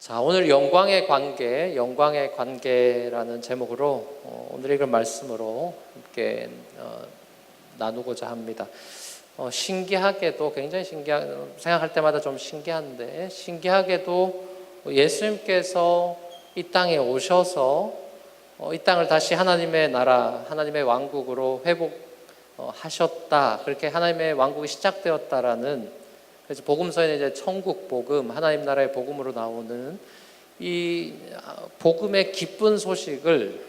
자, 오늘 영광의 관계라는 제목으로 오늘 읽을 말씀으로 함께 나누고자 합니다. 신기하게도 굉장히 생각할 때마다 좀 신기한데, 신기하게도 예수님께서 이 땅에 오셔서 이 땅을 다시 하나님의 나라, 하나님의 왕국으로 회복하셨다. 그렇게 하나님의 왕국이 시작되었다라는, 그래서 복음서에는 이제 천국 복음, 하나님 나라의 복음으로 나오는 이 복음의 기쁜 소식을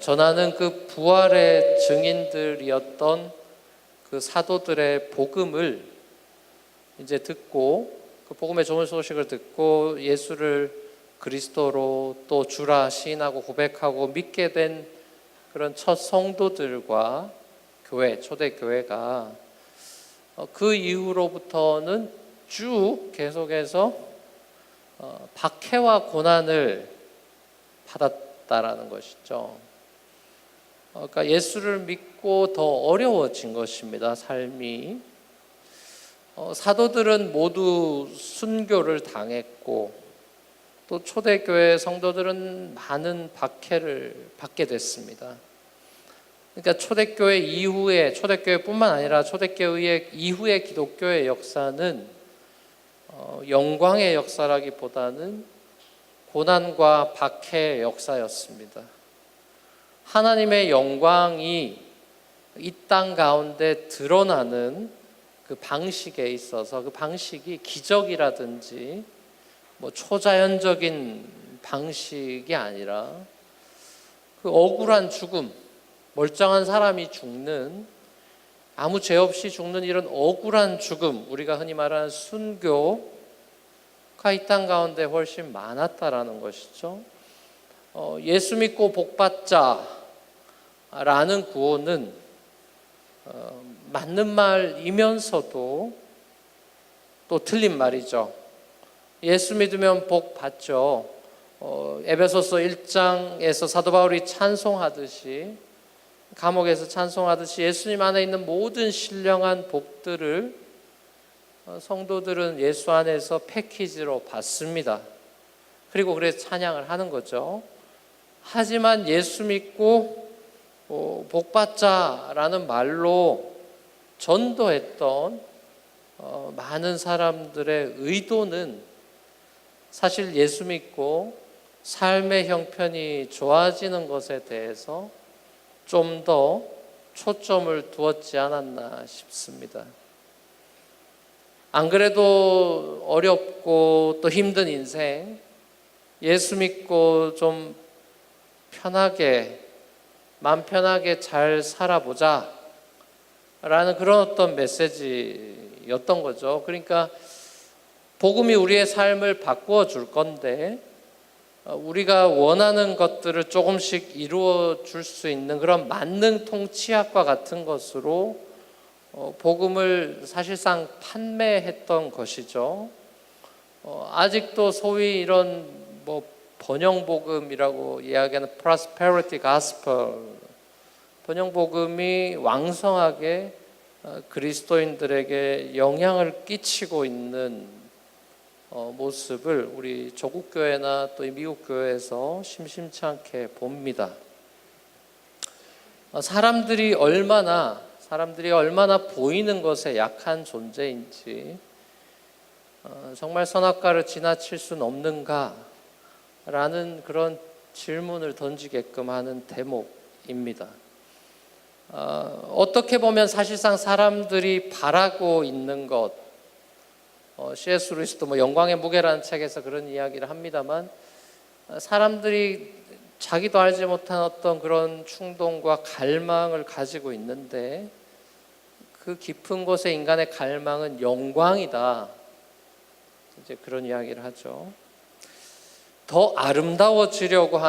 전하는 그 부활의 증인들이었던 그 사도들의 복음을 이제 듣고, 그 복음의 좋은 소식을 듣고 예수를 그리스도로 또 주라 시인하고 고백하고 믿게 된 그런 첫 성도들과 교회, 초대교회가 그 이후로부터는 쭉 계속해서 박해와 고난을 받았다라는 것이죠. 그러니까 예수를 믿고 더 어려워진 것입니다, 삶이. 사도들은 모두 순교를 당했고, 또 초대교회 성도들은 많은 박해를 받게 됐습니다. 그러니까 초대교회 이후에, 초대교회뿐만 아니라 초대교회 이후의 기독교의 역사는 영광의 역사라기보다는 고난과 박해의 역사였습니다. 하나님의 영광이 이 땅 가운데 드러나는 그 방식에 있어서, 그 방식이 기적이라든지 초자연적인 방식이 아니라 그 억울한 죽음, 멀쩡한 사람이 죽는, 아무 죄 없이 죽는 이런 억울한 죽음, 우리가 흔히 말하는 순교가 이 땅 가운데 훨씬 많았다라는 것이죠. 예수 믿고 복 받자라는 구호는 맞는 말이면서도 또 틀린 말이죠. 예수 믿으면 복 받죠. 에베소서 1장에서 사도 바울이 찬송하듯이, 감옥에서 찬송하듯이 예수님 안에 있는 모든 신령한 복들을 성도들은 예수 안에서 패키지로 받습니다. 그리고 그래서 찬양을 하는 거죠. 하지만 예수 믿고 복 받자라는 말로 전도했던 많은 사람들의 의도는 사실 예수 믿고 삶의 형편이 좋아지는 것에 대해서 좀 더 초점을 두었지 않았나 싶습니다. 안 그래도 어렵고 또 힘든 인생, 예수 믿고 좀 편하게, 마음 편하게 잘 살아보자 라는 그런 어떤 메시지였던 거죠. 그러니까 복음이 우리의 삶을 바꾸어 줄 건데, 우리가 원하는 것들을 조금씩 이루어 줄 수 있는 그런 만능 통치학과 같은 것으로 복음을 사실상 판매했던 것이죠. 아직도 소위 이런 번영복음이라고 이야기하는 prosperity gospel, 번영복음이 왕성하게 그리스도인들에게 영향을 끼치고 있는 모습을 우리 조국교회나 또 미국 교회에서 심심치 않게 봅니다. 사람들이 얼마나 보이는 것에 약한 존재인지, 정말 선악과를 지나칠 수는 없는가라는 그런 질문을 던지게끔 하는 대목입니다. 어떻게 보면 사실상 사람들이 바라고 있는 것, C.S. 루이스도 영광의 무게라는 책에서 그런 이야기를 합니다만, 사람들이 자기도 알지 못한 어떤 그런 충동과 갈망을 가지고 있는데, 그 깊은 곳에 인간의 갈망은 영광이다, 이제 그런 이야기를 하죠. 더 아름다워지려고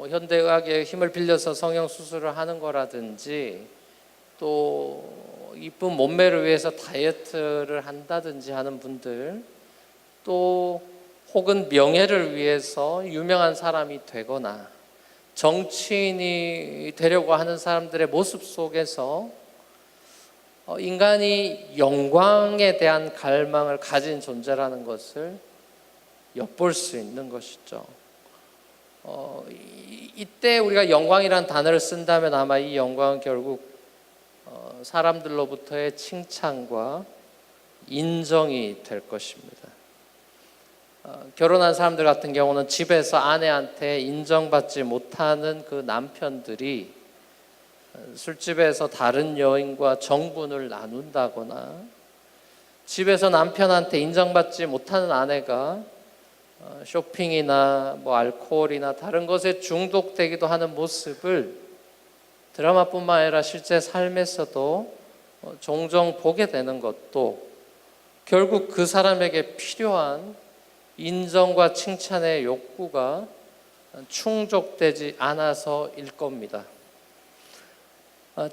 현대의학의 힘을 빌려서 성형수술을 하는 거라든지, 또 이쁜 몸매를 위해서 다이어트를 한다든지 하는 분들, 또 혹은 명예를 위해서 유명한 사람이 되거나 정치인이 되려고 하는 사람들의 모습 속에서 인간이 영광에 대한 갈망을 가진 존재라는 것을 엿볼 수 있는 것이죠. 이때 우리가 영광이라는 단어를 쓴다면 아마 이 영광은 결국 사람들로부터의 칭찬과 인정이 될 것입니다. 결혼한 사람들 같은 경우는 집에서 아내한테 인정받지 못하는 그 남편들이 술집에서 다른 여인과 정분을 나눈다거나, 집에서 남편한테 인정받지 못하는 아내가 쇼핑이나 알코올이나 다른 것에 중독되기도 하는 모습을 드라마뿐만 아니라 실제 삶에서도 종종 보게 되는 것도 결국 그 사람에게 필요한 인정과 칭찬의 욕구가 충족되지 않아서일 겁니다.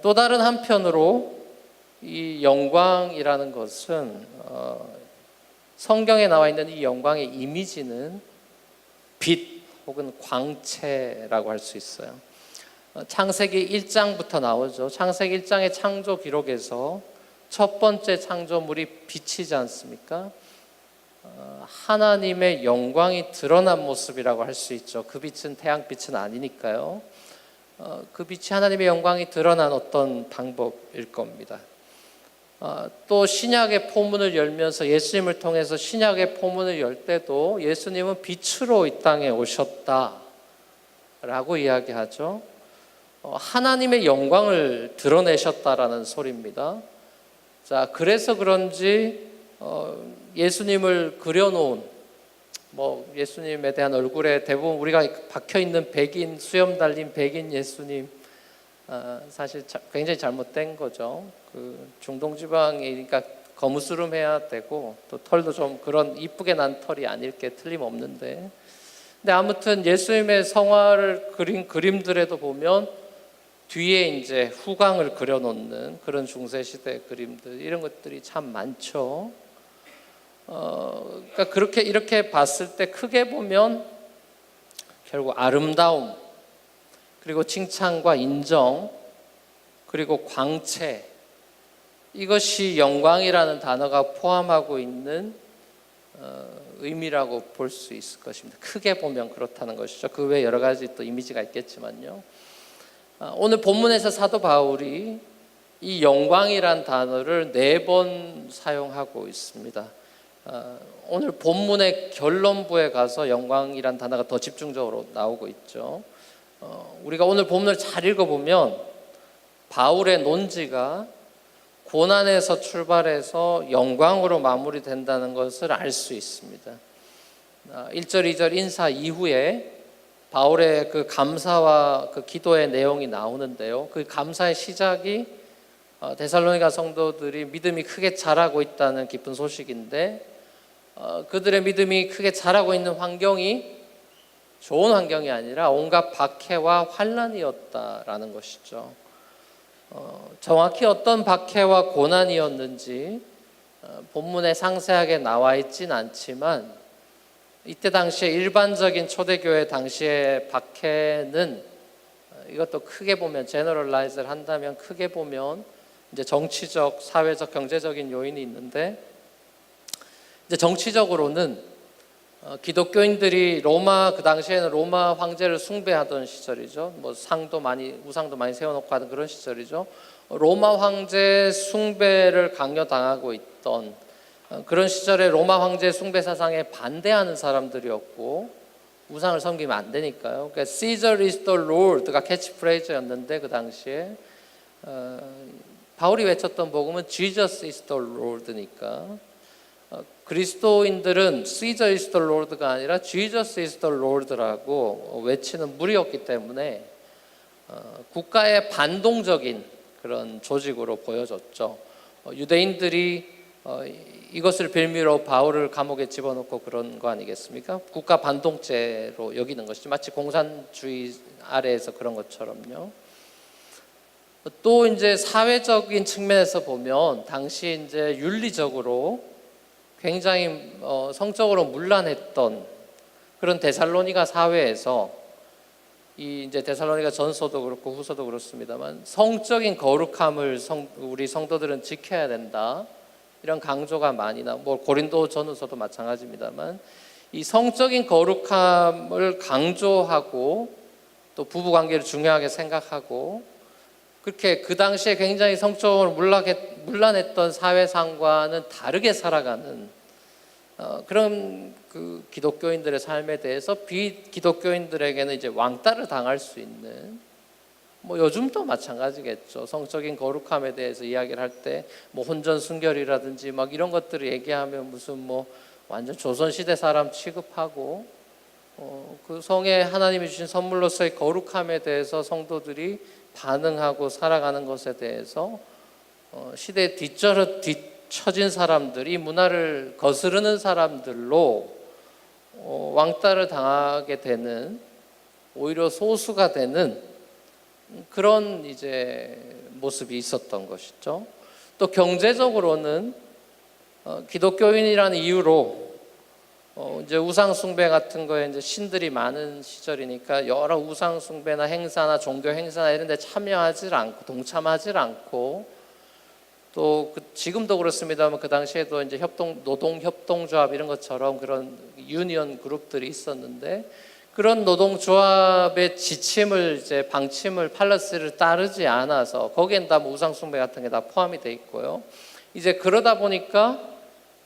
또 다른 한편으로 이 영광이라는 것은 성경에 나와 있는 이 영광의 이미지는 빛 혹은 광채라고 할 수 있어요. 창세기 1장부터 나오죠. 창세기 1장의 창조 기록에서 첫 번째 창조물이 빛이지 않습니까? 하나님의 영광이 드러난 모습이라고 할 수 있죠. 그 빛은 태양빛은 아니니까요. 그 빛이 하나님의 영광이 드러난 어떤 방법일 겁니다. 또 신약의 포문을 열면서 예수님을 통해서 신약의 포문을 열 때도 예수님은 빛으로 이 땅에 오셨다라고 이야기하죠. 하나님의 영광을 드러내셨다라는 소리입니다. 자, 그래서 그런지 예수님을 그려놓은 예수님에 대한 얼굴에 대부분 우리가 박혀있는 백인, 수염 달린 백인 예수님, 사실 굉장히 잘못된 거죠. 그 중동지방이니까 거무스름해야 되고 또 털도 좀 그런 이쁘게 난 털이 아닐 게 틀림없는데, 근데 아무튼 예수님의 성화를 그린 그림들에도 보면 뒤에 이제 후광을 그려놓는 그런 중세시대 그림들, 이런 것들이 참 많죠. 그러니까 이렇게 봤을 때 크게 보면 결국 아름다움, 그리고 칭찬과 인정, 그리고 광채, 이것이 영광이라는 단어가 포함하고 있는 의미라고 볼 수 있을 것입니다. 크게 보면 그렇다는 것이죠. 그 외에 여러 가지 또 이미지가 있겠지만요. 오늘 본문에서 사도 바울이 이 영광이란 단어를 4번 사용하고 있습니다. 오늘 본문의 결론부에 가서 영광이란 단어가 더 집중적으로 나오고 있죠. 우리가 오늘 본문을 잘 읽어보면 바울의 논지가 고난에서 출발해서 영광으로 마무리된다는 것을 알 수 있습니다. 1절, 2절 인사 이후에 바울의 그 감사와 그 기도의 내용이 나오는데요. 그 감사의 시작이 데살로니가 성도들이 믿음이 크게 자라고 있다는 기쁜 소식인데, 그들의 믿음이 크게 자라고 있는 환경이 좋은 환경이 아니라 온갖 박해와 환난이었다라는 것이죠. 정확히 어떤 박해와 고난이었는지 본문에 상세하게 나와 있진 않지만, 이때 당시에 일반적인 초대교회 당시의 박해는, 이것도 크게 보면 제너럴라이즈를 한다면 크게 보면 이제 정치적, 사회적, 경제적인 요인이 있는데, 이제 정치적으로는 기독교인들이 그 당시에는 로마 황제를 숭배하던 시절이죠. 우상도 많이 세워놓고 하던 그런 시절이죠. 로마 황제 숭배를 강요당하고 있던 그런 시절에 로마 황제 숭배 사상에 반대하는 사람들이었고, 우상을 섬기면 안 되니까요. 그러니까 Caesar is the Lord가 캐치프레이즈였는데, 그 당시에 바울이 외쳤던 복음은 Jesus is the Lord니까 그리스도인들은 Caesar is the Lord가 아니라 Jesus is the Lord라고 외치는 무리였기 때문에 국가의 반동적인 그런 조직으로 보여졌죠. 유대인들이 이것을 빌미로 바울을 감옥에 집어넣고 그런 거 아니겠습니까? 국가 반동죄로 여기는 것이죠. 마치 공산주의 아래에서 그런 것처럼요. 또 이제 사회적인 측면에서 보면 당시 이제 윤리적으로 굉장히 성적으로 문란했던 그런 데살로니가 사회에서 이 이제 데살로니가 전서도 그렇고 후서도 그렇습니다만 성적인 거룩함을 우리 성도들은 지켜야 된다. 이런 강조가 많이 뭐 고린도 전후서도 마찬가지입니다만 이 성적인 거룩함을 강조하고 또 부부 관계를 중요하게 생각하고 그렇게 그 당시에 굉장히 성적으로 문란했던 사회상과는 다르게 살아가는 그런 그 기독교인들의 삶에 대해서 비기독교인들에게는 이제 왕따를 당할 수 있는 뭐 요즘도 마찬가지겠죠. 성적인 거룩함에 대해서 이야기를 할 때 뭐 혼전 순결이라든지 막 이런 것들을 얘기하면 무슨 뭐 완전 조선시대 사람 취급하고 그 성에 하나님이 주신 선물로서의 거룩함에 대해서 성도들이 반응하고 살아가는 것에 대해서 시대에 뒤처진 사람들, 이 문화를 거스르는 사람들로 왕따를 당하게 되는 오히려 소수가 되는 그런 이제 모습이 있었던 것이죠. 또 경제적으로는 기독교인이라는 이유로 이제 우상 숭배 같은 거에 이제 신들이 많은 시절이니까 여러 우상 숭배나 행사나 종교 행사나 이런 데 참여하지 않고 동참하지 않고 또 지금도 그렇습니다만 그 당시에도 이제 노동 협동조합 이런 것처럼 그런 유니언 그룹들이 있었는데 그런 노동조합의 지침을 이제 방침을 팔러스를 따르지 않아서 거기엔 다 뭐 우상 숭배 같은 게 다 포함이 돼 있고요. 이제 그러다 보니까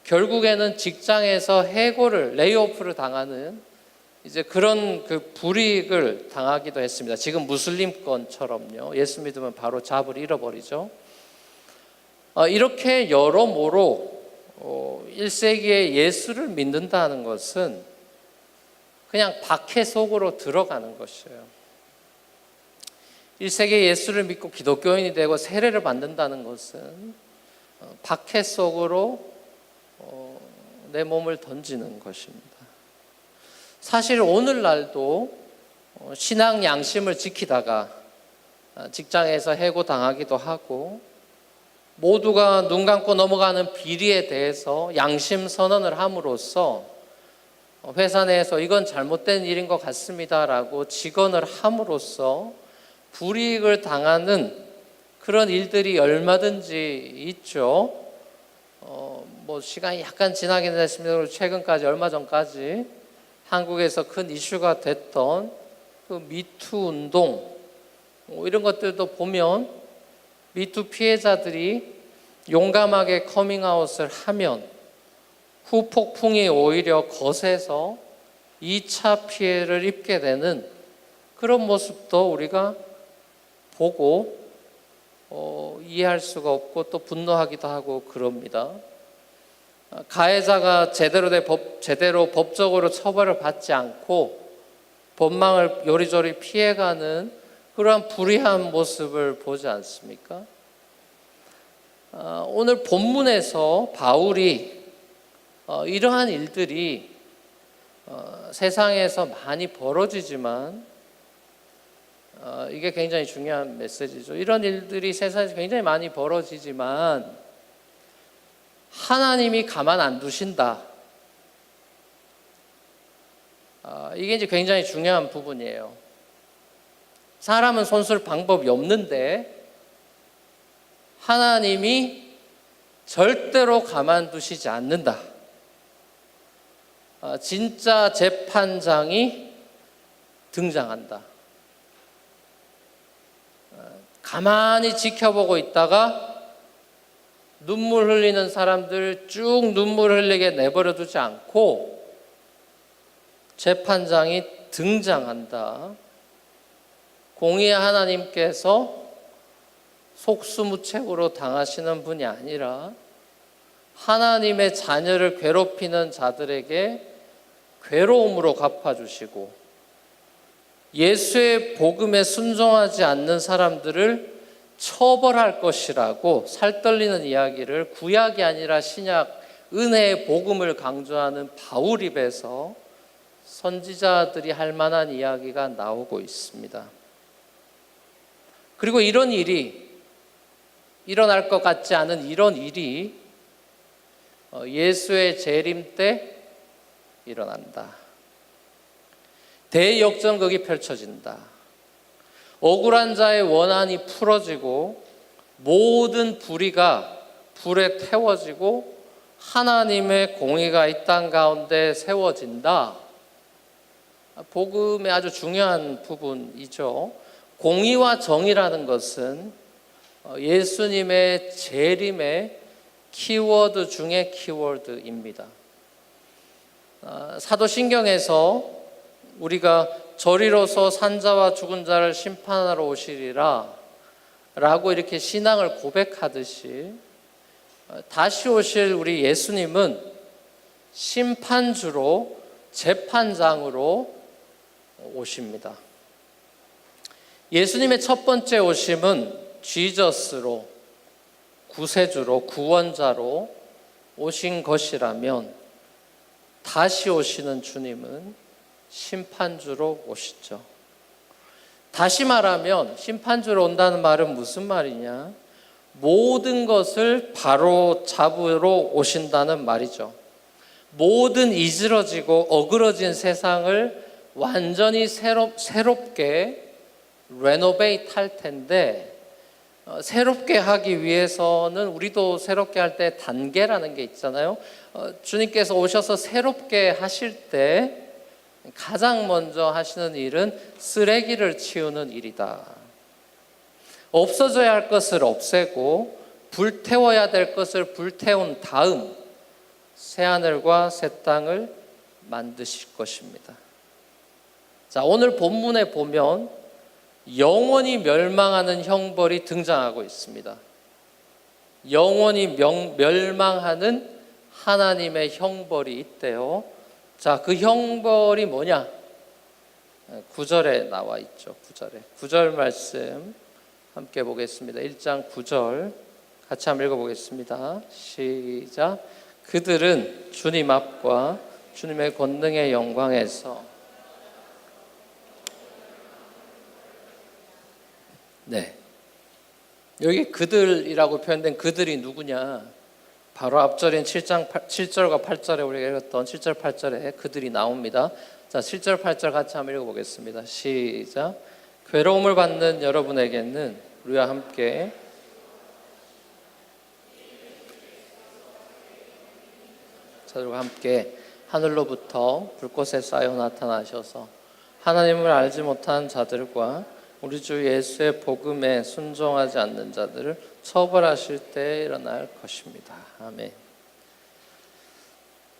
결국에는 직장에서 해고를 레이오프를 당하는 이제 그런 그 불이익을 당하기도 했습니다. 지금 무슬림권처럼요. 예수 믿으면 바로 잡을 잃어버리죠. 이렇게 여러모로 1세기에 예수를 믿는다는 것은 그냥 박해 속으로 들어가는 것이에요. 1세기에 예수를 믿고 기독교인이 되고 세례를 받는다는 것은 박해 속으로 내 몸을 던지는 것입니다. 사실 오늘날도 신앙 양심을 지키다가 직장에서 해고당하기도 하고 모두가 눈 감고 넘어가는 비리에 대해서 양심 선언을 함으로써 회사 내에서 이건 잘못된 일인 것 같습니다라고 직언을 함으로써 불이익을 당하는 그런 일들이 얼마든지 있죠. 뭐 시간이 약간 지나긴 했습니다. 최근까지 얼마 전까지 한국에서 큰 이슈가 됐던 그 미투 운동 이런 것들도 보면 미투 피해자들이 용감하게 커밍아웃을 하면 후폭풍이 오히려 거세서 2차 피해를 입게 되는 그런 모습도 우리가 보고 이해할 수가 없고 또 분노하기도 하고 그럽니다. 가해자가 제대로 법적으로 처벌을 받지 않고 법망을 요리조리 피해가는 그러한 불의한 모습을 보지 않습니까? 오늘 본문에서 바울이 이러한 일들이 세상에서 많이 벌어지지만 이게 굉장히 중요한 메시지죠. 이런 일들이 세상에서 굉장히 많이 벌어지지만 하나님이 가만 안 두신다. 이게 이제 굉장히 중요한 부분이에요. 사람은 손쓸 방법이 없는데 하나님이 절대로 가만두시지 않는다. 진짜 재판장이 등장한다. 가만히 지켜보고 있다가 눈물 흘리는 사람들 쭉 눈물 흘리게 내버려 두지 않고 재판장이 등장한다. 공의의 하나님께서 속수무책으로 당하시는 분이 아니라 하나님의 자녀를 괴롭히는 자들에게 괴로움으로 갚아주시고 예수의 복음에 순종하지 않는 사람들을 처벌할 것이라고 살떨리는 이야기를 구약이 아니라 신약 은혜의 복음을 강조하는 바울 입에서 선지자들이 할 만한 이야기가 나오고 있습니다. 그리고 이런 일이 일어날 것 같지 않은 이런 일이 예수의 재림 때 일어난다. 대역전극이 펼쳐진다. 억울한 자의 원한이 풀어지고 모든 불의가 불에 태워지고 하나님의 공의가 이 땅 가운데 세워진다. 복음의 아주 중요한 부분이죠. 공의와 정의라는 것은 예수님의 재림의 키워드 중에 키워드입니다. 사도신경에서 우리가 저리로서 산자와 죽은 자를 심판하러 오시리라 라고 이렇게 신앙을 고백하듯이 다시 오실 우리 예수님은 심판주로 재판장으로 오십니다. 예수님의 첫 번째 오심은 지저스로, 구세주로, 구원자로 오신 것이라면 다시 오시는 주님은 심판주로 오시죠. 다시 말하면 심판주로 온다는 말은 무슨 말이냐? 모든 것을 바로 잡으러 오신다는 말이죠. 모든 이지러지고 어그러진 세상을 완전히 새롭게 레노베이트 할 텐데, 새롭게 하기 위해서는 우리도 새롭게 할 때 단계라는 게 있잖아요. 주님께서 오셔서 새롭게 하실 때 가장 먼저 하시는 일은 쓰레기를 치우는 일이다. 없어져야 할 것을 없애고 불태워야 될 것을 불태운 다음 새하늘과 새 땅을 만드실 것입니다. 자, 오늘 본문에 보면 영원히 멸망하는 형벌이 등장하고 있습니다. 영원히 멸망하는 하나님의 형벌이 있대요. 자, 그 형벌이 뭐냐? 9절에 나와 있죠. 9절 말씀 함께 보겠습니다. 1장 9절 같이 한번 읽어보겠습니다. 시작. 그들은 주님 앞과 주님의 권능의 영광에서 여기 그들이라고 표현된 그들이 누구냐? 바로 앞절인 7절과 8절에 우리가 읽었던 7절 8절에 그들이 나옵니다. 자, 7절 8절 같이 한번 읽어보겠습니다. 시작. 괴로움을 받는 여러분에게는 우리와 함께 저들과 함께 하늘로부터 불꽃에 쌓여 나타나셔서 하나님을 알지 못한 자들과 우리 주 예수의 복음에 순종하지 않는 자들을 처벌하실 때 일어날 것입니다. 아멘.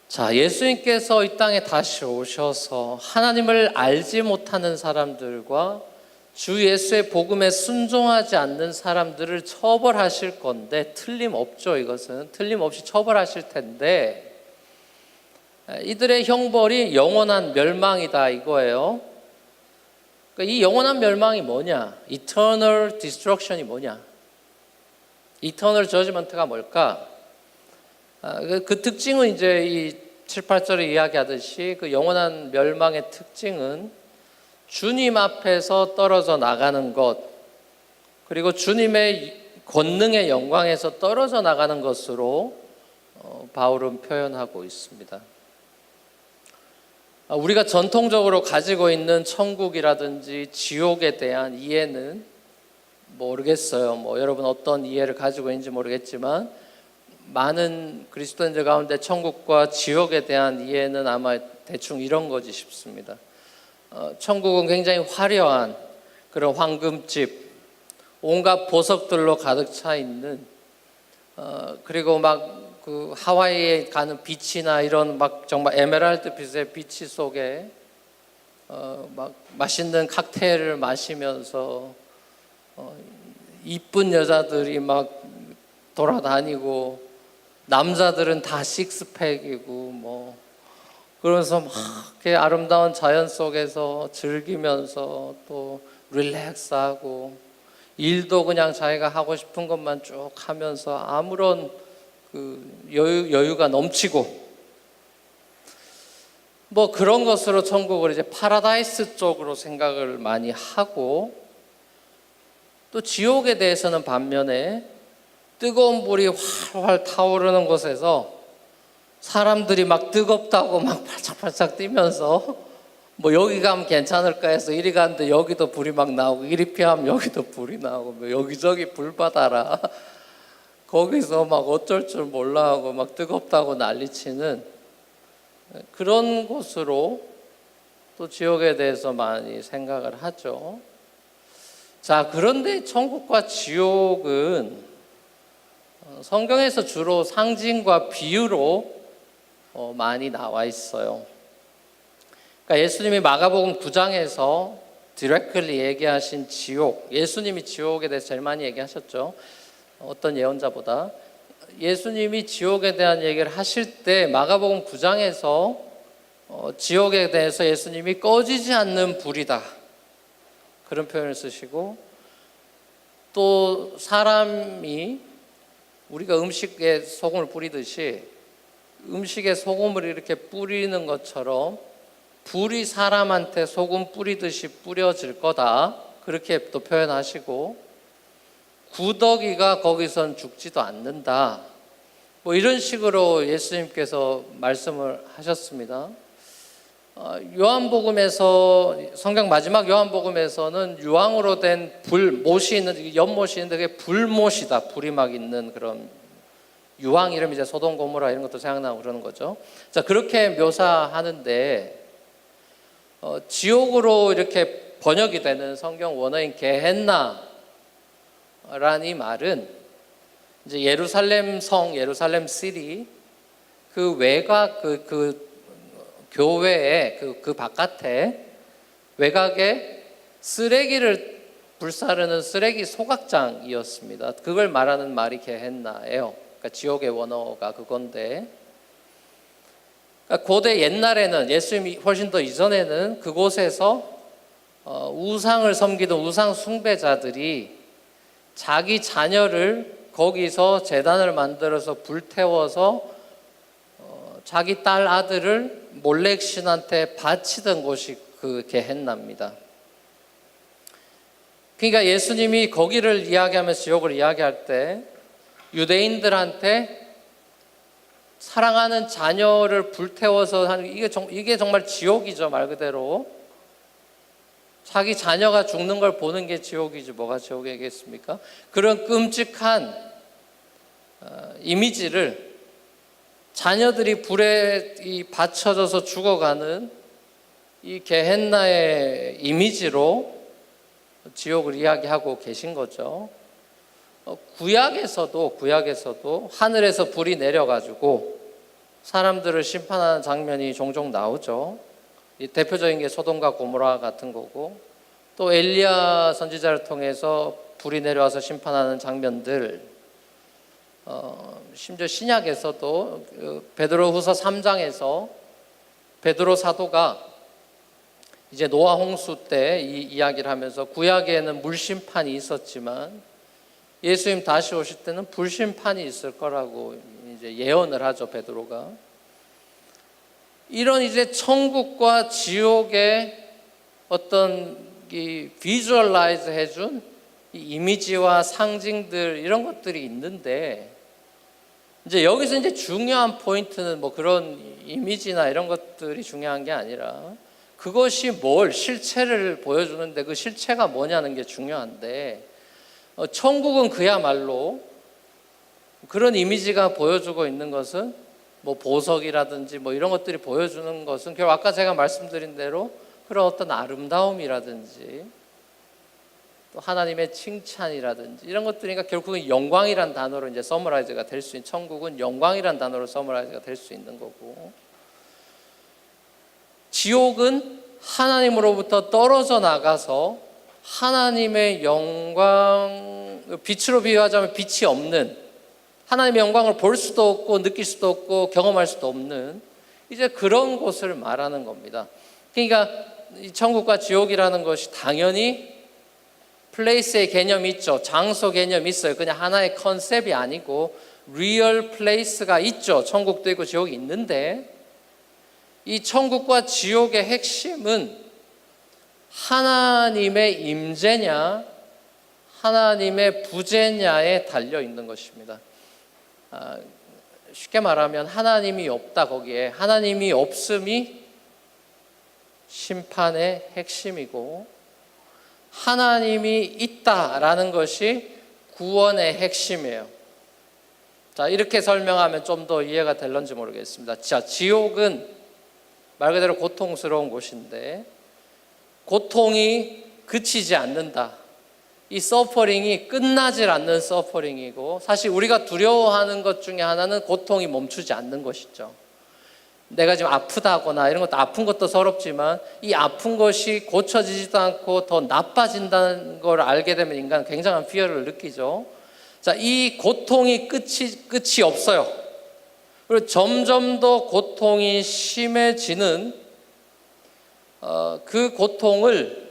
자, 예수님께서 이 땅에 다시 오셔서 하나님을 알지 못하는 사람들과 주 예수의 복음에 순종하지 않는 사람들을 처벌하실 건데 틀림없죠. 이것은 틀림없이 처벌하실 텐데 이들의 형벌이 영원한 멸망이다 이거예요. 그러니까 이 영원한 멸망이 뭐냐? Eternal Destruction이 뭐냐? Eternal Judgment가 뭘까? 그 특징은 이제 이 7, 8절에 이야기하듯이 그 영원한 멸망의 특징은 주님 앞에서 떨어져 나가는 것, 그리고 주님의 권능의 영광에서 떨어져 나가는 것으로 바울은 표현하고 있습니다. 우리가 전통적으로 가지고 있는 천국이라든지 지옥에 대한 이해는 모르겠어요. 여러분 어떤 이해를 가지고 있는지 모르겠지만 많은 그리스도인들 가운데 천국과 지옥에 대한 이해는 아마 대충 이런 거지 싶습니다. 천국은 굉장히 화려한 그런 황금집, 온갖 보석들로 가득 차 있는 그리고 막 그 하와이에 가는 비치나 이런 막 정말 에메랄드 빛의 비치 속에 막 맛있는 칵테일을 마시면서 이쁜 여자들이 막 돌아다니고 남자들은 다 식스팩이고 그래서 막 이렇게 아름다운 자연 속에서 즐기면서 또 릴렉스하고 일도 그냥 자기가 하고 싶은 것만 쭉 하면서 아무런 그 여유가 넘치고 그런 것으로 천국을 이제 파라다이스 쪽으로 생각을 많이 하고, 또 지옥에 대해서는 반면에 뜨거운 불이 활활 타오르는 곳에서 사람들이 막 뜨겁다고 막 팔짝팔짝 뛰면서 뭐 여기 가면 괜찮을까 해서 이리 갔는데 여기도 불이 막 나오고 이리 피하면 여기도 불이 나오고 뭐 여기저기 불 받아라. 거기서 막 어쩔 줄 몰라 하고 막 뜨겁다고 난리치는 그런 곳으로 또 지옥에 대해서 많이 생각을 하죠. 자, 그런데 천국과 지옥은 성경에서 주로 상징과 비유로 많이 나와 있어요. 그러니까 예수님이 마가복음 9장에서 디렉틀리 얘기하신 지옥, 예수님이 지옥에 대해서 제일 많이 얘기하셨죠. 어떤 예언자보다. 예수님이 지옥에 대한 얘기를 하실 때 마가복음 9장에서 지옥에 대해서 예수님이 꺼지지 않는 불이다, 그런 표현을 쓰시고, 또 사람이 우리가 음식에 소금을 뿌리듯이 음식에 소금을 이렇게 뿌리는 것처럼 불이 사람한테 소금 뿌리듯이 뿌려질 거다, 그렇게 또 표현하시고, 구더기가 거기선 죽지도 않는다, 뭐 이런 식으로 예수님께서 말씀을 하셨습니다. 요한복음에서, 성경 마지막 요한복음에서는 유황으로 된 못이 있는, 연못이 있는데 그게 불못이다, 불이 막 있는 그런 유황, 이름 이제 소돔 고모라 이런 것도 생각나고 그러는 거죠. 자, 그렇게 묘사하는데 지옥으로 이렇게 번역이 되는 성경 원어인 게헨나라는 이 말은 이제 예루살렘 성, 예루살렘 시리 그 외곽, 그 교회의 그 바깥에 외곽에 쓰레기를 불사르는 쓰레기 소각장이었습니다. 그걸 말하는 말이 게헨나예요. 그러니까 지옥의 원어가 그건데, 그러니까 고대 옛날에는, 예수님이 훨씬 더 이전에는 그곳에서 우상을 섬기던 우상 숭배자들이 자기 자녀를 거기서 제단을 만들어서 불태워서 자기 딸 아들을 몰렉 신한테 바치던 곳이 그 게헨나입니다. 그러니까 예수님이 거기를 이야기하면서 지옥을 이야기할 때 유대인들한테 사랑하는 자녀를 불태워서 하는, 이게 정말 지옥이죠, 말 그대로. 자기 자녀가 죽는 걸 보는 게 지옥이지 뭐가 지옥이겠습니까? 그런 끔찍한 이미지를, 자녀들이 불에 받쳐져서 죽어가는 이 게헨나의 이미지로 지옥을 이야기하고 계신 거죠. 구약에서도 하늘에서 불이 내려가지고 사람들을 심판하는 장면이 종종 나오죠. 이 대표적인 게 소돔과 고모라 같은 거고, 또 엘리야 선지자를 통해서 불이 내려와서 심판하는 장면들, 심지어 신약에서도 베드로후서 3장에서 베드로 사도가 이제 노아 홍수 때 이 이야기를 하면서 구약에는 물심판이 있었지만 예수님 다시 오실 때는 불심판이 있을 거라고 이제 예언을 하죠, 베드로가. 이런 이제 천국과 지옥의 어떤 이 비주얼라이즈 해준 이 이미지와 상징들, 이런 것들이 있는데, 이제 여기서 이제 중요한 포인트는 뭐 그런 이미지나 이런 것들이 중요한 게 아니라 그것이 뭘 실체를 보여주는데 그 실체가 뭐냐는 게 중요한데, 천국은 그야말로 그런 이미지가 보여주고 있는 것은 뭐 보석이라든지 뭐 이런 것들이 보여주는 것은 결국 아까 제가 말씀드린 대로 그런 어떤 아름다움이라든지 또 하나님의 칭찬이라든지 이런 것들이니까 결국은 영광이란 단어로 이제 서머라이즈가 될 수 있는, 천국은 영광이란 단어로 서머라이즈가 될 수 있는 거고, 지옥은 하나님으로부터 떨어져 나가서 하나님의 영광, 빛으로 비유하자면 빛이 없는, 하나님의 영광을 볼 수도 없고 느낄 수도 없고 경험할 수도 없는 이제 그런 곳을 말하는 겁니다. 그러니까 이 천국과 지옥이라는 것이 당연히 플레이스의 개념이 있죠. 장소 개념이 있어요. 그냥 하나의 컨셉이 아니고 리얼 플레이스가 있죠. 천국도 있고 지옥이 있는데, 이 천국과 지옥의 핵심은 하나님의 임재냐 하나님의 부재냐에 달려 있는 것입니다. 쉽게 말하면 하나님이 없다, 거기에 하나님이 없음이 심판의 핵심이고, 하나님이 있다라는 것이 구원의 핵심이에요. 자, 이렇게 설명하면 좀 더 이해가 될런지 모르겠습니다. 자, 지옥은 말 그대로 고통스러운 곳인데 고통이 그치지 않는다. 이 서퍼링이 끝나질 않는 서퍼링이고, 사실 우리가 두려워하는 것 중에 하나는 고통이 멈추지 않는 것이죠. 내가 지금 아프다거나 이런 것도, 아픈 것도 서럽지만 이 아픈 것이 고쳐지지도 않고 더 나빠진다는 걸 알게 되면 인간은 굉장한 피어를 느끼죠. 자, 이 고통이 끝이 없어요. 그리고 점점 더 고통이 심해지는 그 고통을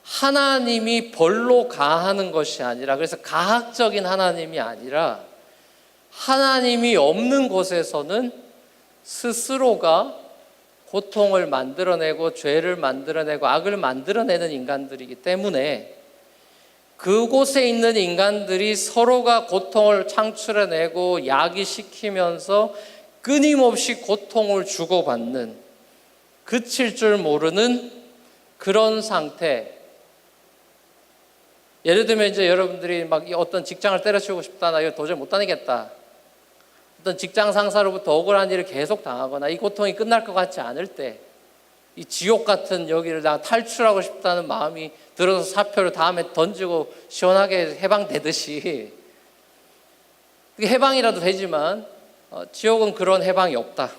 하나님이 벌로 가하는 것이 아니라, 그래서 가학적인 하나님이 아니라 하나님이 없는 곳에서는 스스로가 고통을 만들어내고 죄를 만들어내고 악을 만들어내는 인간들이기 때문에, 그곳에 있는 인간들이 서로가 고통을 창출해내고 야기시키면서 끊임없이 고통을 주고받는, 그칠 줄 모르는 그런 상태. 예를 들면 이제 여러분들이 막 어떤 직장을 때려치우고 싶다, 나 이거 도저히 못 다니겠다, 어떤 직장 상사로부터 억울한 일을 계속 당하거나 이 고통이 끝날 것 같지 않을 때, 이 지옥 같은 여기를 나 탈출하고 싶다는 마음이 들어서 사표를 다음에 던지고 시원하게 해방되듯이, 그게 해방이라도 되지만 지옥은 그런 해방이 없다.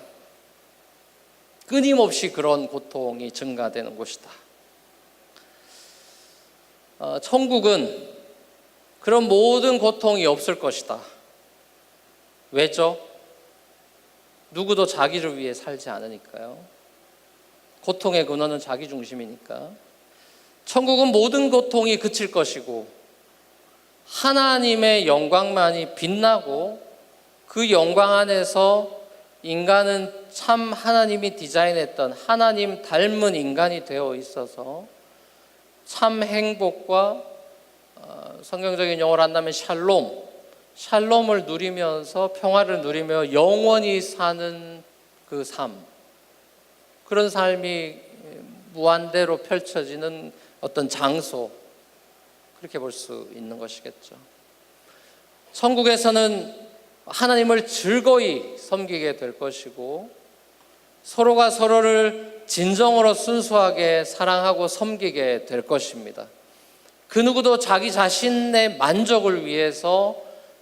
끊임없이 그런 고통이 증가되는 곳이다. 천국은 그런 모든 고통이 없을 것이다. 왜죠? 누구도 자기를 위해 살지 않으니까요. 고통의 근원은 자기 중심이니까. 천국은 모든 고통이 그칠 것이고 하나님의 영광만이 빛나고, 그 영광 안에서 인간은 참 하나님이 디자인했던 하나님 닮은 인간이 되어 있어서 참 행복과 성경적인 용어로 한다면 샬롬을 누리면서 평화를 누리며 영원히 사는 그 삶, 그런 삶이 무한대로 펼쳐지는 어떤 장소, 그렇게 볼 수 있는 것이겠죠. 천국에서는 하나님을 즐거이 섬기게 될 것이고, 서로가 서로를 진정으로 순수하게 사랑하고 섬기게 될 것입니다. 그 누구도 자기 자신의 만족을 위해서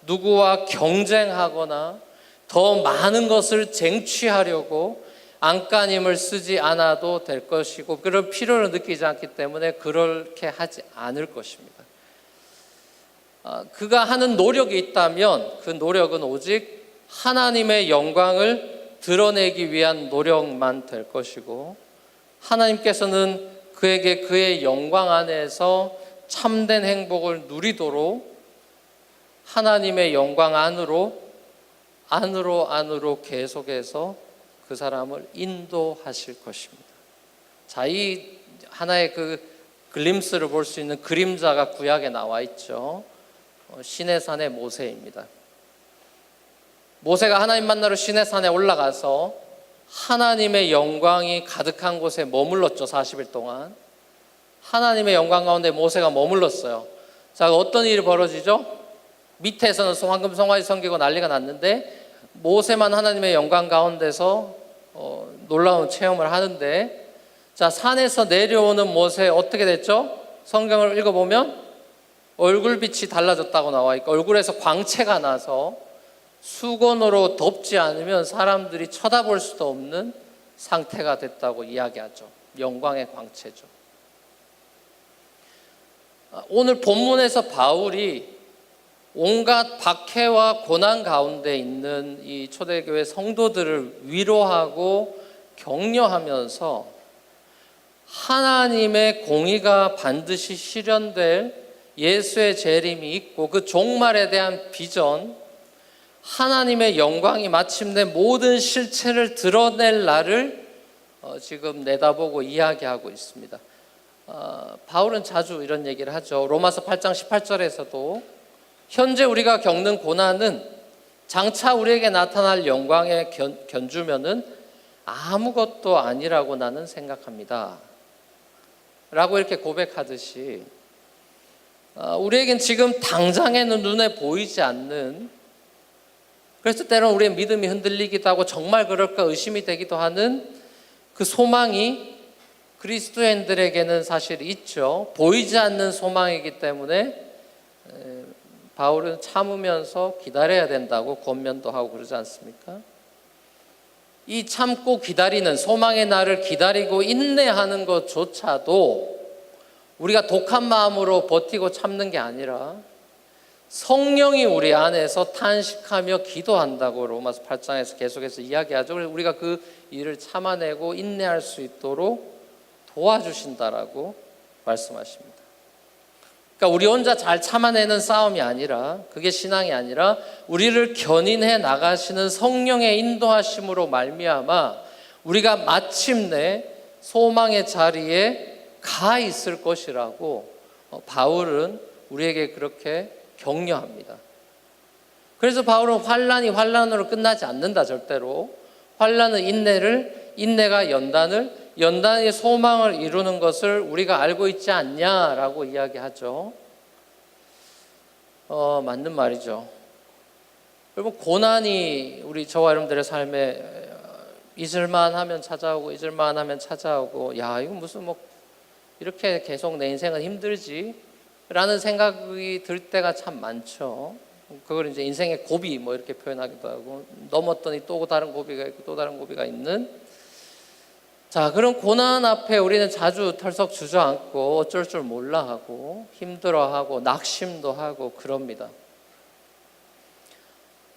누구와 경쟁하거나 더 많은 것을 쟁취하려고 안간힘을 쓰지 않아도 될 것이고, 그런 필요를 느끼지 않기 때문에 그렇게 하지 않을 것입니다. 그가 하는 노력이 있다면 그 노력은 오직 하나님의 영광을 드러내기 위한 노력만 될 것이고, 하나님께서는 그에게 그의 영광 안에서 참된 행복을 누리도록 하나님의 영광 안으로 계속해서 그 사람을 인도하실 것입니다. 자, 이 하나의 그 글림스를 볼 수 있는 그림자가 구약에 나와 있죠. 시내산의 모세입니다. 모세가 하나님 만나러 시내산에 올라가서 하나님의 영광이 가득한 곳에 머물렀죠. 40일 동안 하나님의 영광 가운데 모세가 머물렀어요. 자, 어떤 일이 벌어지죠? 밑에서는 황금 송아지 섬기고 난리가 났는데 모세만 하나님의 영광 가운데서 놀라운 체험을 하는데, 자, 산에서 내려오는 모세 어떻게 됐죠? 성경을 읽어보면 얼굴빛이 달라졌다고 나와 있고, 얼굴에서 광채가 나서 수건으로 덮지 않으면 사람들이 쳐다볼 수도 없는 상태가 됐다고 이야기하죠. 영광의 광채죠. 오늘 본문에서 바울이 온갖 박해와 고난 가운데 있는 이 초대교회 성도들을 위로하고 격려하면서 하나님의 공의가 반드시 실현될 예수의 재림이 있고, 그 종말에 대한 비전, 하나님의 영광이 마침내 모든 실체를 드러낼 날을 지금 내다보고 이야기하고 있습니다. 바울은 자주 이런 얘기를 하죠. 로마서 8장 18절에서도 현재 우리가 겪는 고난은 장차 우리에게 나타날 영광에 견주면은 아무것도 아니라고 나는 생각합니다. 라고 이렇게 고백하듯이 우리에겐 지금 당장에는 눈에 보이지 않는, 그래서 때로는 우리의 믿음이 흔들리기도 하고 정말 그럴까 의심이 되기도 하는 그 소망이 그리스도인들에게는 사실 있죠. 보이지 않는 소망이기 때문에 바울은 참으면서 기다려야 된다고 권면도 하고 그러지 않습니까? 이 참고 기다리는, 소망의 날을 기다리고 인내하는 것조차도 우리가 독한 마음으로 버티고 참는 게 아니라 성령이 우리 안에서 탄식하며 기도한다고 로마서 8장에서 계속해서 이야기하죠. 우리가 그 일을 참아내고 인내할 수 있도록 도와주신다라고 말씀하십니다. 그러니까 우리 혼자 잘 참아내는 싸움이 아니라, 그게 신앙이 아니라 우리를 견인해 나가시는 성령의 인도하심으로 말미암아 우리가 마침내 소망의 자리에 가 있을 것이라고 바울은 우리에게 그렇게 격려합니다. 그래서 바울은 환난이 환난으로 끝나지 않는다, 절대로. 환난은 인내가 연단이 소망을 이루는 것을 우리가 알고 있지 않냐라고 이야기하죠. 맞는 말이죠. 여러분, 고난이 저와 여러분들의 삶에 잊을만 하면 찾아오고 잊을만 하면 찾아오고, 야, 이거 무슨 이렇게 계속 내 인생은 힘들지? 라는 생각이 들 때가 참 많죠. 그걸 이제 인생의 고비 이렇게 표현하기도 하고, 넘었더니 또 다른 고비가 있고 또 다른 고비가 있는, 자, 그런 고난 앞에 우리는 자주 털썩 주저앉고 어쩔 줄 몰라 하고 힘들어하고 낙심도 하고 그럽니다.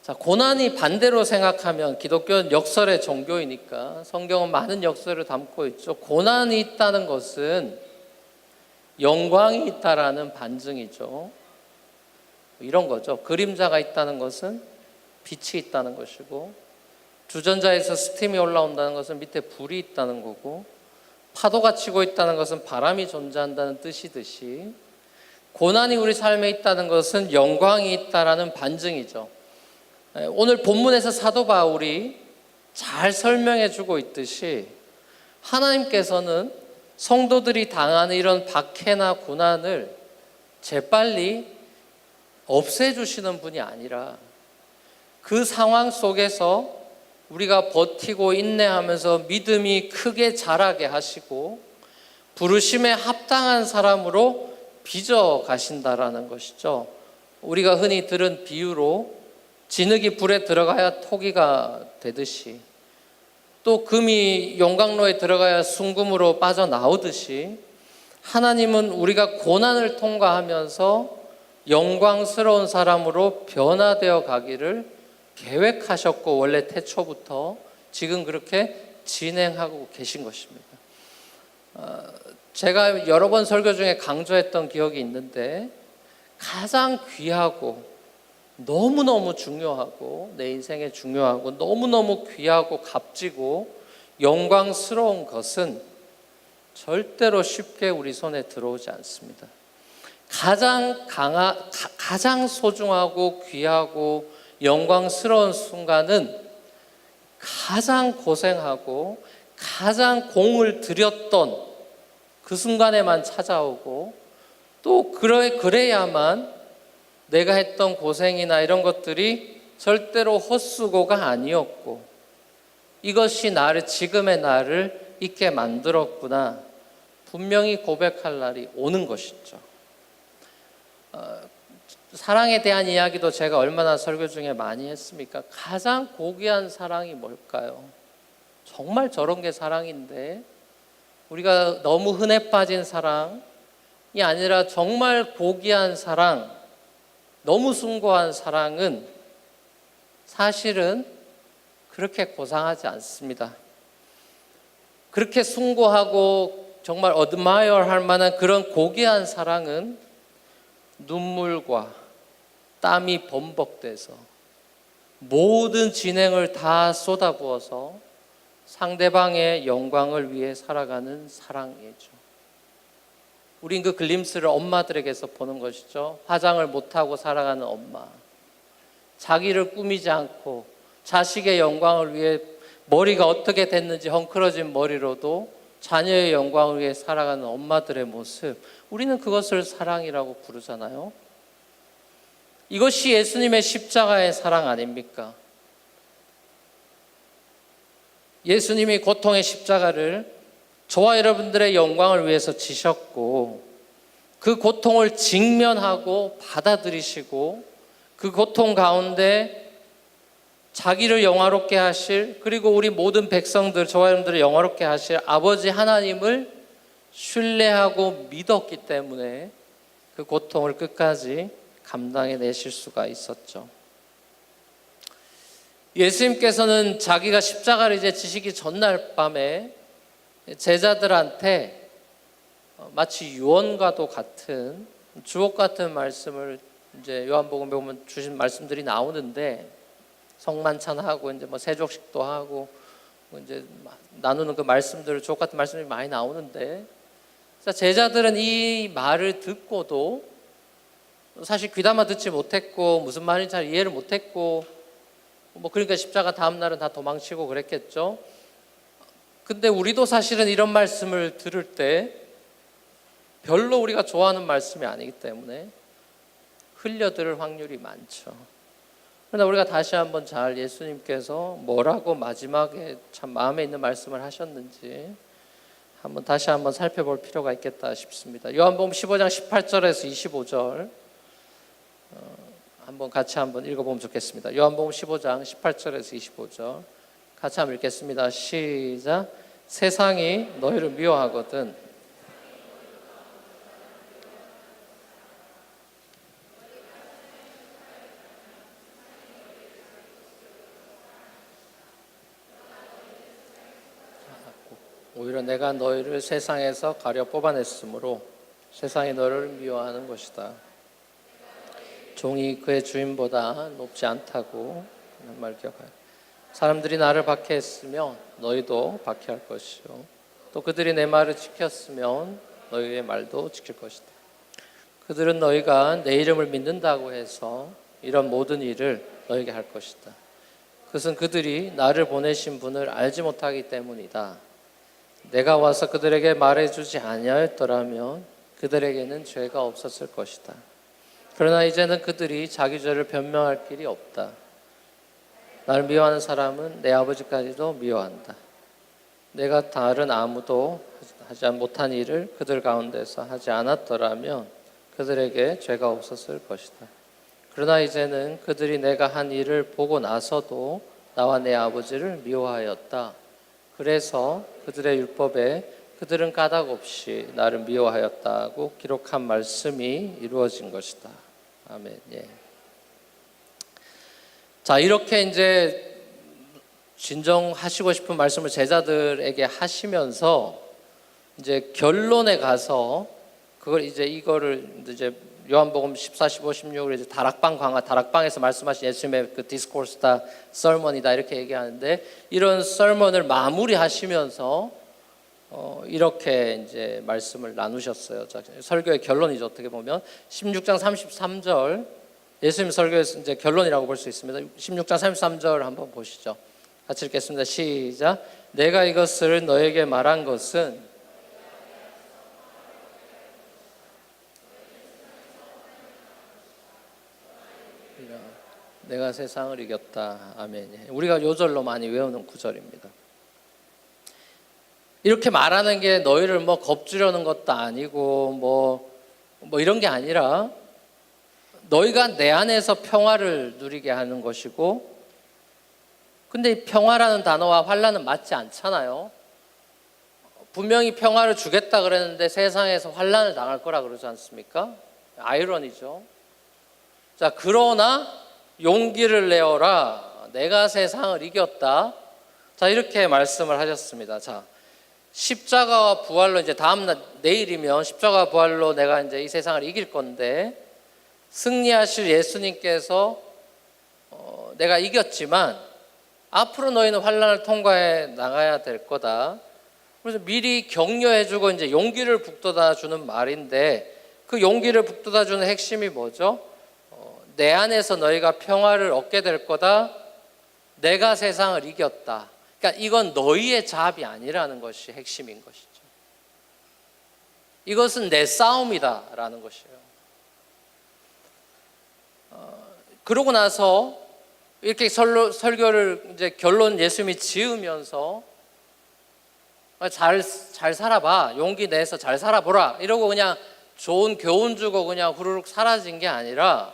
자, 고난이 반대로 생각하면, 기독교는 역설의 종교이니까 성경은 많은 역설을 담고 있죠. 고난이 있다는 것은 영광이 있다라는 반증이죠. 이런 거죠. 그림자가 있다는 것은 빛이 있다는 것이고, 주전자에서 스팀이 올라온다는 것은 밑에 불이 있다는 거고, 파도가 치고 있다는 것은 바람이 존재한다는 뜻이듯이 고난이 우리 삶에 있다는 것은 영광이 있다라는 반증이죠. 오늘 본문에서 사도 바울이 잘 설명해 주고 있듯이 하나님께서는 성도들이 당하는 이런 박해나 고난을 재빨리 없애주시는 분이 아니라 그 상황 속에서 우리가 버티고 인내하면서 믿음이 크게 자라게 하시고 부르심에 합당한 사람으로 빚어 가신다라는 것이죠. 우리가 흔히 들은 비유로 진흙이 불에 들어가야 토기가 되듯이, 또 금이 용광로에 들어가야 순금으로 빠져나오듯이, 하나님은 우리가 고난을 통과하면서 영광스러운 사람으로 변화되어 가기를 계획하셨고, 원래 태초부터 지금 그렇게 진행하고 계신 것입니다. 제가 여러 번 설교 중에 강조했던 기억이 있는데, 가장 귀하고 너무너무 중요하고 내 인생에 중요하고 너무너무 귀하고 값지고 영광스러운 것은 절대로 쉽게 우리 손에 들어오지 않습니다. 가장 소중하고 귀하고 영광스러운 순간은 가장 고생하고 가장 공을 들였던 그 순간에만 찾아오고, 또 그래야만 내가 했던 고생이나 이런 것들이 절대로 헛수고가 아니었고, 이것이 지금의 나를 있게 만들었구나, 분명히 고백할 날이 오는 것이죠. 사랑에 대한 이야기도 제가 얼마나 설교 중에 많이 했습니까? 가장 고귀한 사랑이 뭘까요? 정말 저런 게 사랑인데, 우리가 너무 흔해 빠진 사랑이 아니라 정말 고귀한 사랑, 너무 숭고한 사랑은 사실은 그렇게 고상하지 않습니다. 그렇게 숭고하고 정말 admire 할 만한 그런 고귀한 사랑은 눈물과 땀이 범벅돼서 모든 진행을 다 쏟아부어서 상대방의 영광을 위해 살아가는 사랑이죠. 우린 그 글림스를 엄마들에게서 보는 것이죠. 화장을 못하고 살아가는 엄마, 자기를 꾸미지 않고 자식의 영광을 위해 머리가 어떻게 됐는지 헝클어진 머리로도 자녀의 영광을 위해 살아가는 엄마들의 모습, 우리는 그것을 사랑이라고 부르잖아요. 이것이 예수님의 십자가의 사랑 아닙니까? 예수님이 고통의 십자가를 저와 여러분들의 영광을 위해서 지셨고, 그 고통을 직면하고 받아들이시고, 그 고통 가운데 자기를 영화롭게 하실, 그리고 우리 모든 백성들, 저와 여러분들을 영화롭게 하실 아버지 하나님을 신뢰하고 믿었기 때문에 그 고통을 끝까지 감당해 내실 수가 있었죠. 예수님께서는 자기가 십자가를 이제 지시기 전날 밤에 제자들한테 마치 유언과도 같은 주옥 같은 말씀을 이제 요한복음에 보면 주신 말씀들이 나오는데, 성만찬하고 이제 뭐 세족식도 하고 이제 나누는 그 말씀들, 주옥 같은 말씀들이 많이 나오는데, 제자들은 이 말을 듣고도 사실 귀담아 듣지 못했고 무슨 말인지 잘 이해를 못했고, 뭐 그러니까 십자가 다음 날은 다 도망치고 그랬겠죠. 근데 우리도 사실은 이런 말씀을 들을 때 별로 우리가 좋아하는 말씀이 아니기 때문에 흘려들을 확률이 많죠. 그러나 우리가 다시 한번 잘 예수님께서 뭐라고 마지막에 참 마음에 있는 말씀을 하셨는지 다시 한번 살펴볼 필요가 있겠다 싶습니다. 요한복음 15장 18절에서 25절 한번 같이 한번 읽어보면 좋겠습니다. 요한복음 15장 18절에서 25절 같이 한번 읽겠습니다. 시작. 세상이 너희를 미워하거든 오히려 내가 너희를 세상에서 가려 뽑아냈으므로 세상이 너를 미워하는 것이다. 종이 그의 주인보다 높지 않다고 하는 말 기억하여. 사람들이 나를 박해했으면 너희도 박해할 것이요, 또 그들이 내 말을 지켰으면 너희의 말도 지킬 것이다. 그들은 너희가 내 이름을 믿는다고 해서 이런 모든 일을 너희에게 할 것이다. 그것은 그들이 나를 보내신 분을 알지 못하기 때문이다. 내가 와서 그들에게 말해주지 아니하였더라면 그들에게는 죄가 없었을 것이다. 그러나 이제는 그들이 자기 죄를 변명할 길이 없다. 나를 미워하는 사람은 내 아버지까지도 미워한다. 내가 다른 아무도 하지 못한 일을 그들 가운데서 하지 않았더라면 그들에게 죄가 없었을 것이다. 그러나 이제는 그들이 내가 한 일을 보고 나서도 나와 내 아버지를 미워하였다. 그래서 그들의 율법에 그들은 까닭 없이 나를 미워하였다고 기록한 말씀이 이루어진 것이다. 아멘. 예. 자, 이렇게 이제 진정하시고 싶은 말씀을 제자들에게 하시면서 이제 결론에 가서 이거를 이제 요한복음 14, 15, 16을 이제 다락방에서 말씀하신 예수님의 그 디스코스다, 설먼이다 이렇게 얘기하는데, 이런 설먼을 마무리하시면서 이렇게 이제 말씀을 나누셨어요. 자, 설교의 결론이죠. 어떻게 보면 16장 33절 예수님 설교에서 이제 결론이라고 볼 수 있습니다. 16장 33절 한번 보시죠. 같이 읽겠습니다. 시작. 내가 이것을 너에게 말한 것은 내가 세상을 이겼다. 아멘. 우리가 요절로 많이 외우는 구절입니다. 이렇게 말하는 게 너희를 뭐 겁주려는 것도 아니고 뭐 이런 게 아니라 너희가 내 안에서 평화를 누리게 하는 것이고, 근데 이 평화라는 단어와 환난은 맞지 않잖아요. 분명히 평화를 주겠다 그랬는데 세상에서 환난을 당할 거라 그러지 않습니까? 아이러니죠. 자, 그러나 용기를 내어라. 내가 세상을 이겼다. 자, 이렇게 말씀을 하셨습니다. 자, 십자가와 부활로 이제 내일이면 십자가와 부활로 내가 이제 이 세상을 이길 건데, 승리하실 예수님께서 내가 이겼지만 앞으로 너희는 환난을 통과해 나가야 될 거다. 그래서 미리 격려해주고 이제 용기를 북돋아 주는 말인데, 그 용기를 북돋아 주는 핵심이 뭐죠? 내 안에서 너희가 평화를 얻게 될 거다. 내가 세상을 이겼다. 그러니까 그러니까 이건 너희의 자합이 아니라는 것이 핵심인 것이죠. 이것은 내 싸움이다라는 것이에요. 그러고 나서 이렇게 설교를 이제 결론 예수님이 지으면서 잘 살아봐, 용기 내서 잘 살아보라 이러고 그냥 좋은 교훈 주고 그냥 후루룩 사라진 게 아니라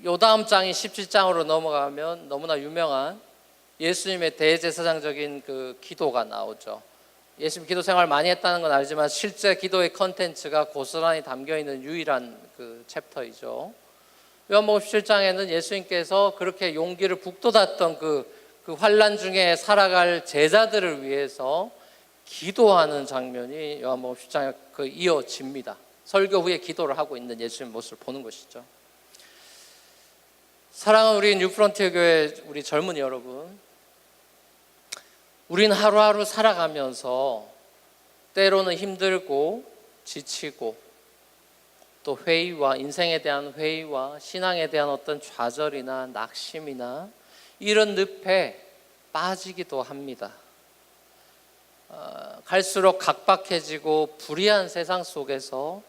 요 다음 장이 17장으로 넘어가면 너무나 유명한 예수님의 대제사장적인 그 기도가 나오죠. 예수님 기도 생활 많이 했다는 건 알지만 실제 기도의 컨텐츠가 고스란히 담겨있는 유일한 그 챕터이죠. 요한복음 17장에는 예수님께서 그렇게 용기를 북돋았던 그 환난 중에 살아갈 제자들을 위해서 기도하는 장면이 요한복음 17장에 이어집니다. 설교 후에 기도를 하고 있는 예수님의 모습을 보는 것이죠. 사랑하는 우리 뉴프론티어 교회 우리 젊은이 여러분, 우린 하루하루 살아가면서 때로는 힘들고 지치고 또 회의와 인생에 대한 회의와 신앙에 대한 어떤 좌절이나 낙심이나 이런 늪에 빠지기도 합니다. 갈수록 각박해지고 불의한 세상 속에서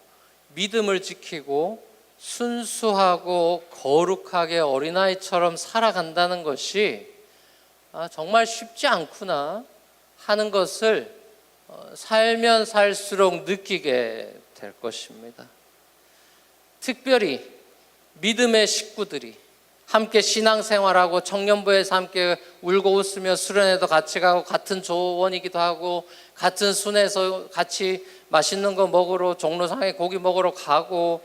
믿음을 지키고 순수하고 거룩하게 어린아이처럼 살아간다는 것이 정말 쉽지 않구나 하는 것을 살면 살수록 느끼게 될 것입니다. 특별히 믿음의 식구들이 함께 신앙생활하고 청년부에서 함께 울고 웃으며 수련회도 같이 가고 같은 조원이기도 하고 같은 순회에서 같이 맛있는 거 먹으러 종로상에 고기 먹으러 가고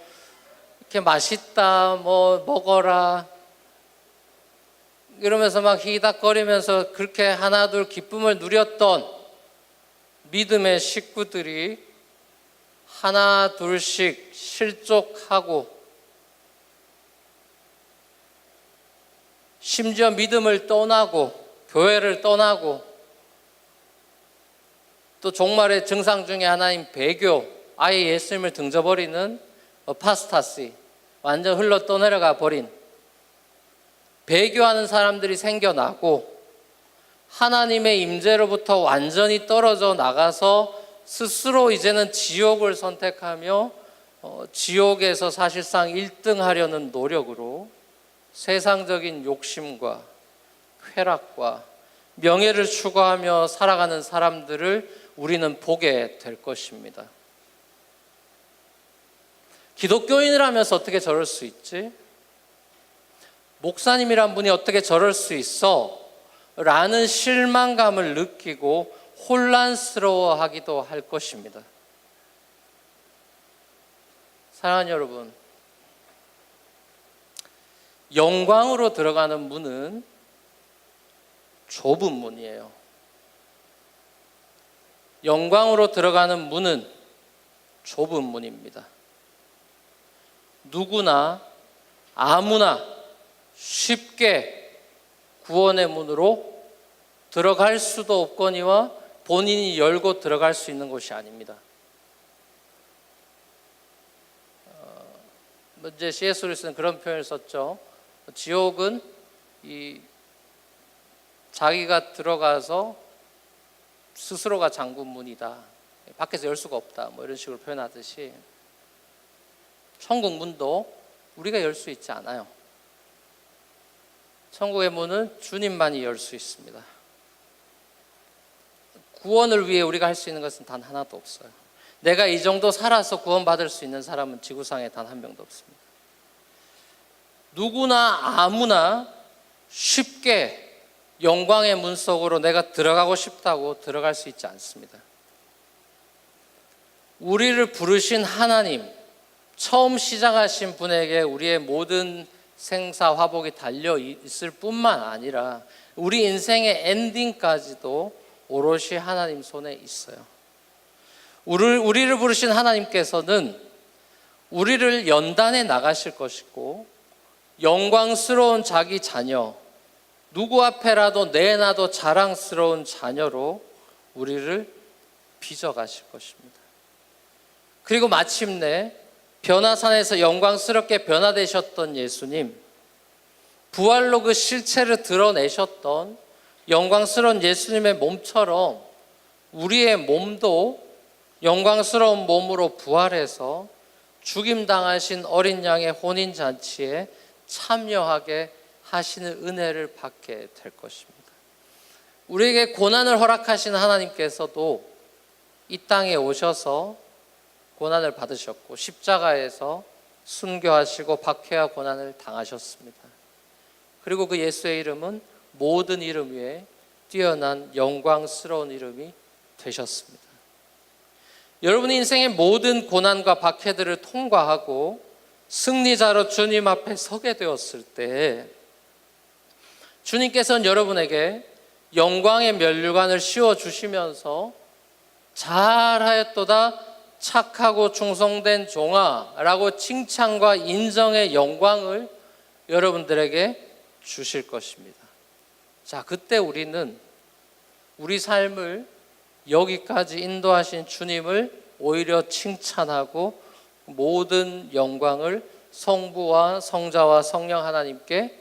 이렇게 맛있다 뭐 먹어라 이러면서 막 히닥거리면서 그렇게 하나둘 기쁨을 누렸던 믿음의 식구들이 하나 둘씩 실족하고 심지어 믿음을 떠나고 교회를 떠나고 또 종말의 증상 중에 하나인 배교, 아예 예수님을 등져버리는 어파스타시, 완전 흘러 떠내려가 버린 배교하는 사람들이 생겨나고 하나님의 임재로부터 완전히 떨어져 나가서 스스로 이제는 지옥을 선택하며 지옥에서 사실상 1등 하려는 노력으로 세상적인 욕심과 쾌락과 명예를 추구하며 살아가는 사람들을 우리는 보게 될 것입니다. 기독교인이라면서 어떻게 저럴 수 있지? 목사님이란 분이 어떻게 저럴 수 있어? 라는 실망감을 느끼고 혼란스러워하기도 할 것입니다. 사랑하는 여러분, 영광으로 들어가는 문은 좁은 문이에요. 영광으로 들어가는 문은 좁은 문입니다. 누구나 아무나 쉽게 구원의 문으로 들어갈 수도 없거니와 본인이 열고 들어갈 수 있는 곳이 아닙니다. 이제 C.S. 루이스는 그런 표현을 썼죠. 지옥은 자기가 들어가서 스스로가 잠근 문이다. 밖에서 열 수가 없다. 뭐 이런 식으로 표현하듯이 천국 문도 우리가 열 수 있지 않아요. 천국의 문은 주님만이 열 수 있습니다. 구원을 위해 우리가 할 수 있는 것은 단 하나도 없어요. 내가 이 정도 살아서 구원받을 수 있는 사람은 지구상에 단 한 명도 없습니다. 누구나 아무나 쉽게 영광의 문 속으로 내가 들어가고 싶다고 들어갈 수 있지 않습니다. 우리를 부르신 하나님, 처음 시작하신 분에게 우리의 모든 생사화복이 달려 있을 뿐만 아니라 우리 인생의 엔딩까지도 오롯이 하나님 손에 있어요. 우리를 부르신 하나님께서는 우리를 연단해 나가실 것이고 영광스러운 자기 자녀, 누구 앞에라도 내놔도 자랑스러운 자녀로 우리를 빚어가실 것입니다. 그리고 마침내 변화산에서 영광스럽게 변화되셨던 예수님, 부활로 그 실체를 드러내셨던 영광스러운 예수님의 몸처럼 우리의 몸도 영광스러운 몸으로 부활해서 죽임당하신 어린 양의 혼인잔치에 참여하게 하시는 은혜를 받게 될 것입니다. 우리에게 고난을 허락하신 하나님께서도 이 땅에 오셔서 고난을 받으셨고 십자가에서 순교하시고 박해와 고난을 당하셨습니다. 그리고 그 예수의 이름은 모든 이름 위에 뛰어난 영광스러운 이름이 되셨습니다. 여러분의 인생의 모든 고난과 박해들을 통과하고 승리자로 주님 앞에 서게 되었을 때 주님께서는 여러분에게 영광의 면류관을 씌워주시면서 잘하였도다 착하고 충성된 종아 라고 칭찬과 인정의 영광을 여러분들에게 주실 것입니다. 자, 그때 우리는 우리 삶을 여기까지 인도하신 주님을 오히려 칭찬하고 모든 영광을 성부와 성자와 성령 하나님께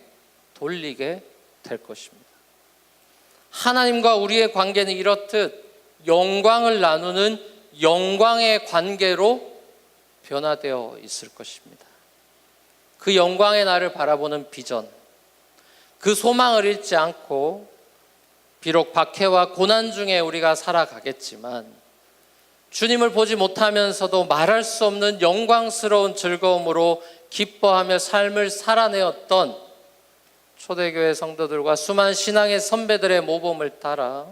돌리게 될 것입니다. 하나님과 우리의 관계는 이렇듯 영광을 나누는 영광의 관계로 변화되어 있을 것입니다. 그 영광의 날을 바라보는 비전, 그 소망을 잃지 않고 비록 박해와 고난 중에 우리가 살아가겠지만 주님을 보지 못하면서도 말할 수 없는 영광스러운 즐거움으로 기뻐하며 삶을 살아내었던 초대교회 성도들과 수많은 신앙의 선배들의 모범을 따라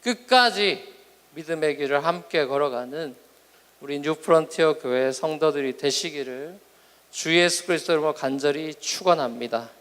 끝까지 믿음의 길을 함께 걸어가는 우리 뉴프론티어 교회 성도들이 되시기를 주 예수 그리스도 이름으로 간절히 축원합니다.